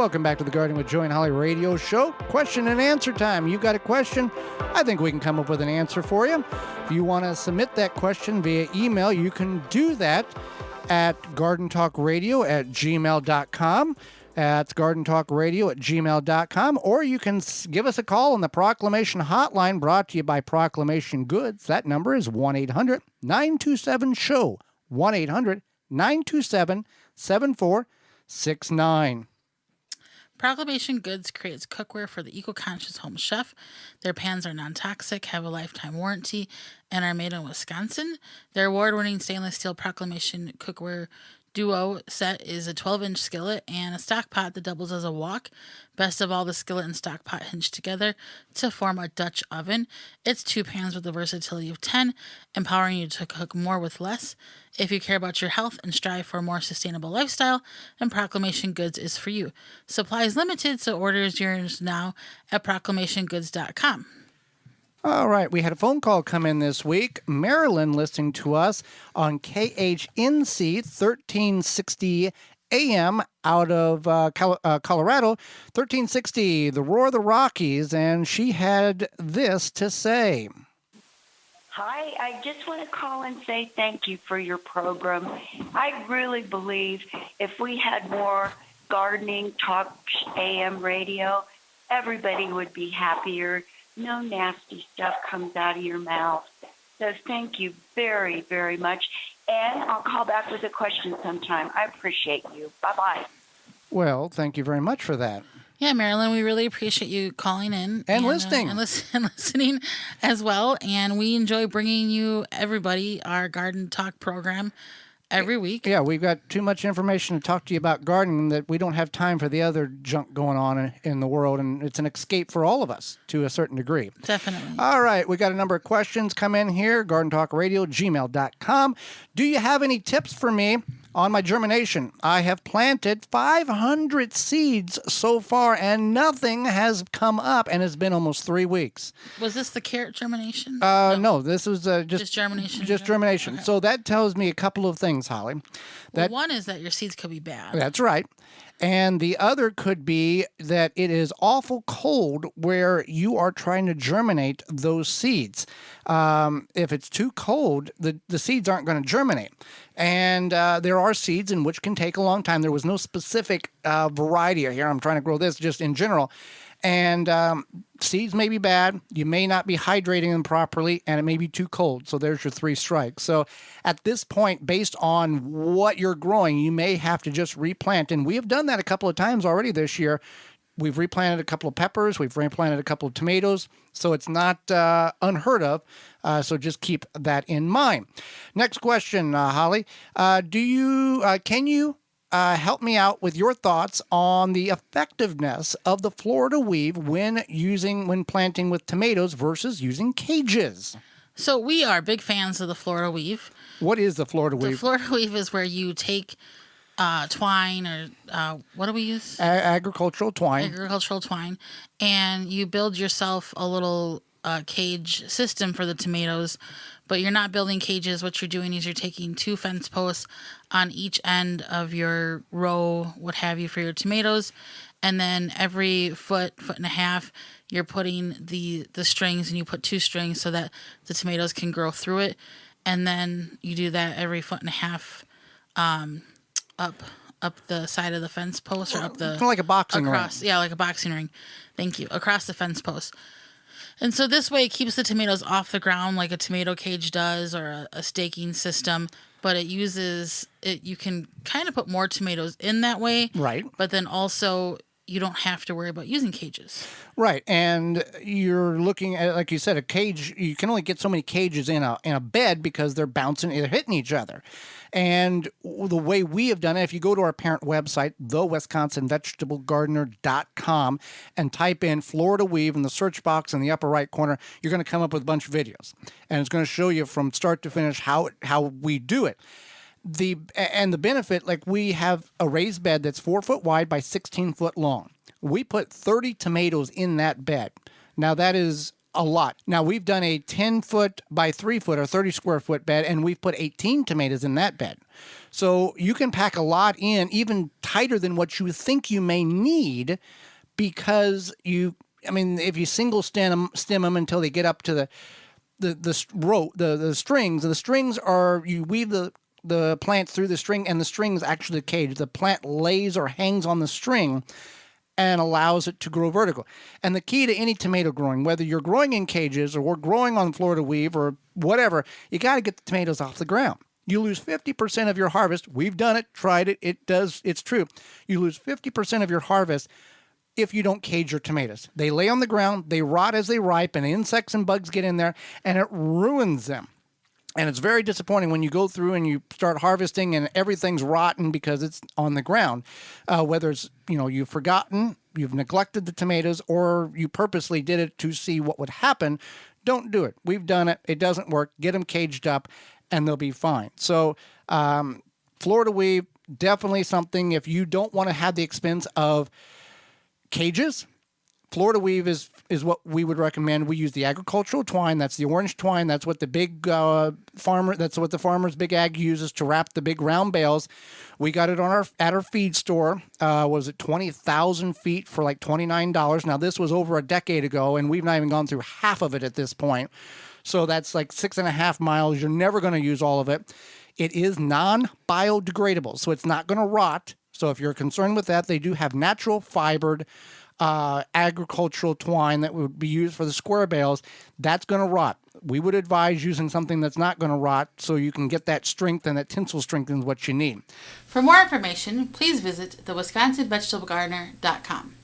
Welcome back to the Garden with Joy and Holly radio show. Question and answer time. You got a question? I think we can come up with an answer for you. If you want to submit that question via email, you can do that at gardentalkradio@gmail.com. That's gardentalkradio@gmail.com. Or you can give us a call on the Proclamation Hotline brought to you by Proclamation Goods. That number is 1-800-927-SHOW. 1-800-927-7469. Proclamation Goods creates cookware for the eco-conscious home chef. Their pans are non-toxic, have a lifetime warranty, and are made in Wisconsin. Their award-winning stainless steel Proclamation cookware duo set is a 12-inch skillet and a stock pot that doubles as a wok. Best of all, the skillet and stock pot hinge together to form a Dutch oven. It's 2 pans with the versatility of 10, empowering you to cook more with less. If you care about your health and strive for a more sustainable lifestyle, then Proclamation Goods is for you. Supply is limited, so order is yours now at proclamationgoods.com. All right, we had a phone call come in this week. Marilyn listening to us on KHNC 1360 AM out of Colorado, 1360, the Roar of the Rockies, and she had this to say. Hi, I just want to call and say thank you for your program. I really believe if we had more gardening talk AM radio, everybody would be happier. No nasty stuff comes out of your mouth. So thank you very, very much. And I'll call back with a question sometime. I appreciate you. Bye-bye. Well, thank you very much for that. Yeah, Marilyn, we really appreciate you calling in. And listening. And listening as well. And we enjoy bringing you, everybody, our Garden Talk program every week. Yeah, we've got too much information to talk to you about gardening that we don't have time for the other junk going on in the world, and it's an escape for all of us to a certain degree. Definitely. All right, we got a number of questions come in here, gardentalkradio@gmail.com. Do you have any tips for me on my germination? I have planted 500 seeds so far, and nothing has come up, and it's been almost 3 weeks. Was this the carrot germination? No, this was just germination. Just germination. Okay. So that tells me a couple of things, Holly. One is that your seeds could be bad. That's right. And the other could be that it is awful cold where you are trying to germinate those seeds. If it's too cold, the seeds aren't going to germinate. And there are seeds in which can take a long time. There was no specific variety here. I'm trying to grow this just in general. And seeds may be bad. You may not be hydrating them properly, and it may be too cold. So there's your 3 strikes. So at this point, based on what you're growing, you may have to just replant. And we have done that a couple of times already this year. We've replanted a couple of peppers. We've replanted a couple of tomatoes. So it's not unheard of. So just keep that in mind. Next question, Holly. Can you help me out with your thoughts on the effectiveness of the Florida weave when planting with tomatoes versus using cages? So we are big fans of the Florida weave. What is the Florida weave? The Florida weave is where you take twine or what do we use? Agricultural twine. Agricultural twine. And you build yourself a little cage system for the tomatoes. But you're not building cages. What you're doing is you're taking 2 fence posts on each end of your row, what have you, for your tomatoes. And then every foot and a half, you're putting the strings, and you put 2 strings so that the tomatoes can grow through it. And then you do that every foot and a half up the side of the fence post, or up the... Kind of like a boxing ring. Yeah, like a boxing ring. Thank you. Across the fence post. And so this way it keeps the tomatoes off the ground like a tomato cage does, or a staking system, but you can kind of put more tomatoes in that way. Right. But then also you don't have to worry about using cages. Right. And you're looking at, like you said, a cage. You can only get so many cages in a bed because they're hitting each other. And the way we have done it, if you go to our parent website, thewisconsinvegetablegardener.com, and type in Florida weave in the search box in the upper right corner, you're going to come up with a bunch of videos. And it's going to show you from start to finish how we do it. The benefit, like, we have a raised bed that's 4 foot wide by 16 foot long. We put 30 tomatoes in that bed. Now that is a lot. Now we've done a 10 foot by 3 foot or 30 square foot bed, and we've put 18 tomatoes in that bed. So you can pack a lot in, even tighter than what you think you may need, because if you single stem them until they get up to the strings, and the strings are, you weave the plant through the string, and the string is actually the cage. The plant lays or hangs on the string and allows it to grow vertical. And the key to any tomato growing, whether you're growing in cages or we're growing on Florida weave or whatever, you got to get the tomatoes off the ground. You lose 50% of your harvest. We've done it, tried it. It's true. You lose 50% of your harvest if you don't cage your tomatoes. They lay on the ground, they rot as they ripen, insects and bugs get in there, and it ruins them. And it's very disappointing when you go through and you start harvesting and everything's rotten because it's on the ground. Whether it's, you've forgotten, you've neglected the tomatoes, or you purposely did it to see what would happen, don't do it. We've done it. It doesn't work. Get them caged up and they'll be fine. So Florida weave, definitely something. If you don't want to have the expense of cages, Florida weave is what we would recommend. We use the agricultural twine. That's the orange twine. That's what the big that's what the farmer's big ag uses to wrap the big round bales. We got it at our feed store. Was it 20,000 feet for like $29? Now this was over a decade ago, and we've not even gone through half of it at this point. So that's like 6.5 miles. You're never going to use all of it. It is non-biodegradable, so it's not going to rot. So if you're concerned with that, they do have natural fibered agricultural twine that would be used for the square bales. That's going to rot. We would advise using something that's not going to rot so you can get that strength, and that tensile strength is what you need. For more information, please visit thewisconsinvegetablegardener.com.